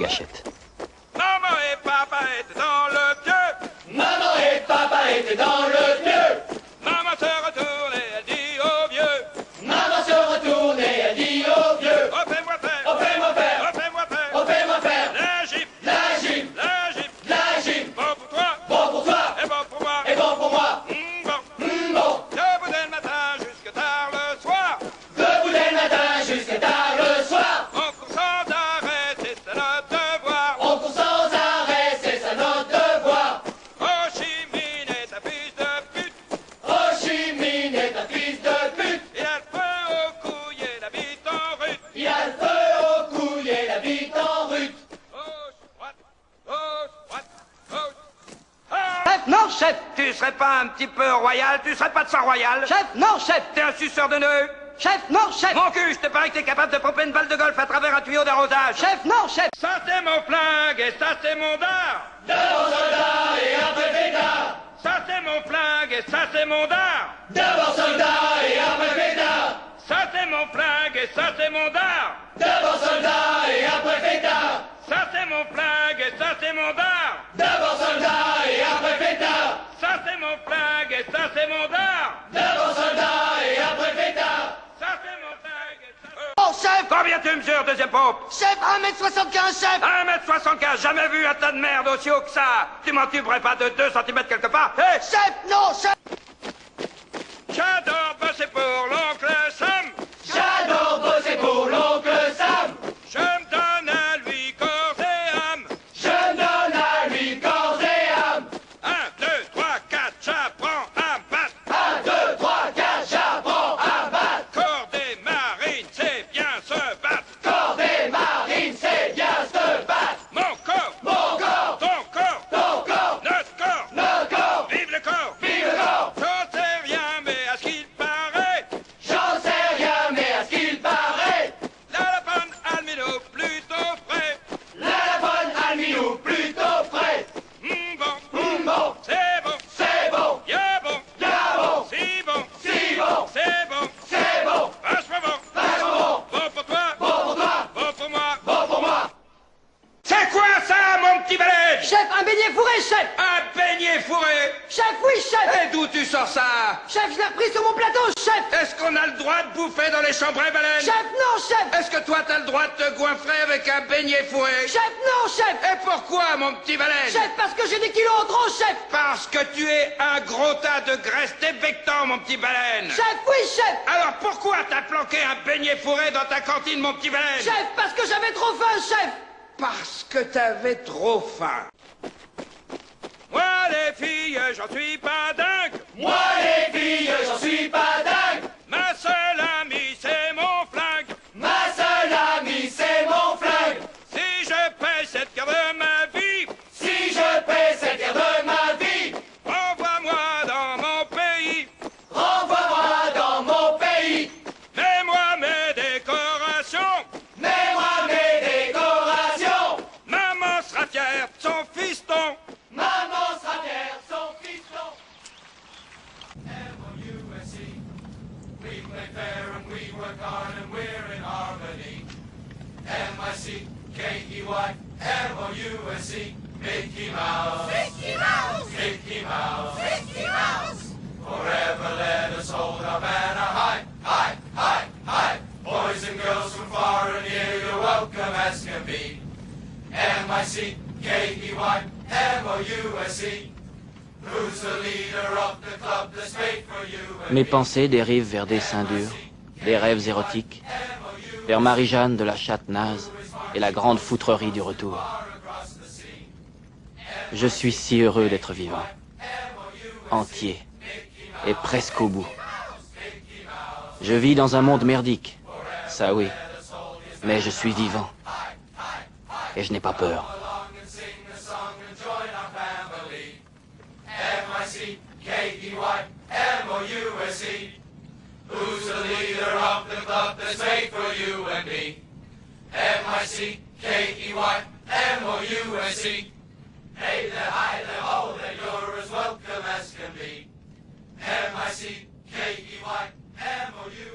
gâchette. Maman et papa étaient dans le pieu. Maman et papa étaient dans le pieu. Maman se retourne et elle dit au vieux. Maman se retourne et elle dit au vieux. Oh, fais-moi faire. Oh, fais-moi faire. Oh, fais-moi faire. Oh, fais-moi faire. La gym. La gym. La gym. La gym. Bon pour toi. Bon pour toi. Et bon pour moi. Et bon pour moi. Bon. Bon. Debout dès le matin jusque tard le soir. Debout dès le matin jusqu'à tard le soir. On court sans arrêt, c'est ça notre devoir. On court sans arrêt, c'est ça notre devoir. Ho Chi Minh est un fils de pute. Ho Chi Minh est un fils de pute. Il a le feu au couille et la bite en rut. Il a le feu au couille et la bite en rut. Gauche, droite, gauche, droite, gauche. Chef, non, chef. Tu serais pas un petit peu royal? Tu serais pas de sang royal? Chef, non, chef. T'es un suceur de nœuds? Chef, non, chef. Mon cul, je te parie que t'es capable de pomper une balle de golf à travers un tuyau d'arrosage. Chef, non, chef. Ça c'est mon flingue et ça c'est mon dard. D'abord soldat et après pétard. Ça c'est mon flingue et ça c'est mon dard. D'abord soldat et après pétard. Ça c'est mon flingue et ça c'est mon dard. D'abord soldat et après pétard. Ça c'est mon flingue et ça c'est mon dard. D'abord soldat et après pétard. Ça c'est mon flingue et ça c'est mon dard. D'abord soldat et après pétard. Ça c'est mon flingue et ça c'est... Oh, chef. Combien tu mesures, deuxième pompe? Chef, 1m75, chef. 1m75, jamais vu un tas de merde aussi haut que ça. Tu m'en tuberais pas de 2 cm quelque part? Hé, Chef, non, chef. j'adore bosser pour l'oncle Sam. J'adore bosser pour l'oncle Sam. Je me donne à lui corps et âme. Je me donne à lui corps et âme. 1, 2, 3, 4, j'apprends à me battre. 1, 2, 3, 4, j'apprends à battre. Corps des marines, c'est bien se battre. Corps des marines, c'est bien se battre. Mon corps, Mon corps, ton corps, ton corps, notre corps. le corps, Vive le corps. vive le corps. J'en sais rien, mais à ce qu'il paraît, J'en sais rien, mais à ce qu'il paraît, la lapone almino plutôt frais. la bonne Alminou plutôt frais. Bon, Bon, c'est bon, c'est bon, y'a bon, bien bon, si bon, si bon, c'est bon, c'est bon, vachement bon. vachement bon, Bon pour toi, bon pour toi, bon pour moi. bon pour moi. C'est quoi ça, mon petit balai? Chef, un beignet fourré, chef. Un beignet fourré. Chef, oui, chef. Et d'où tu sors ça? Chef, je l'ai repris sur mon plateau, chef. Est-ce qu'on a le droit de bouffer dans les chambres à baleines? Chef, non, chef. Est-ce que toi t'as le droit de te goinfrer avec un beignet fourré? Chef, non, chef. Et pourquoi, mon petit baleine? Chef, parce que j'ai des kilos en trop, chef. Parce que tu es un gros tas de graisse débectant, mon petit baleine. Chef, oui, chef. Alors pourquoi t'as planqué un beignet fourré dans ta cantine, mon petit baleine? Chef, parce que j'avais trop faim, chef. Parce que t'avais trop faim. Moi, les filles, j'en suis pas dingue. Moi les filles, j'en suis pas dingue. Ma seule amie, c'est mon flingue. Ma seule amie, c'est mon flingue. Si je paye cette carte de ma vie, Si je paie cette guerre de ma vie, renvoie-moi dans mon pays. renvoie-moi dans mon pays. Mets-moi mes décorations. Mets-moi mes décorations. Maman sera fière de son fiston. Maman sera fière de son fiston. M-O-U-S-E. We play fair and we work hard and we're in harmony. M-I-C, K-E-Y, M-O-U-S-E. Mickey Mouse. Mickey Mouse. Mickey Mouse. Mickey Mouse. Forever let us hold our banner high, high, high, high. Boys and girls from far and near, you're welcome as can be. M-I-C, K-E-Y, M-O-U-S-E. Who's the leader of the club that's made for you and Mes me? pensées dérivent vers des seins durs, des rêves érotiques, vers Marie-Jeanne de la chatte naze et la grande foutrerie du retour. Je suis si heureux d'être vivant, entier et presque au bout. Je vis dans un monde merdique, ça oui, mais je suis vivant et je n'ai pas peur. M-I-C-K-E-Y, M-O-U-S-E. Who's the leader of the club that's made for you and me? M-I-C-K-E-Y, M-O-U-S-E. Hey there, hi there, ho there, you're as welcome as can be. M-I-C-K-E-Y, M-O-U-S-E.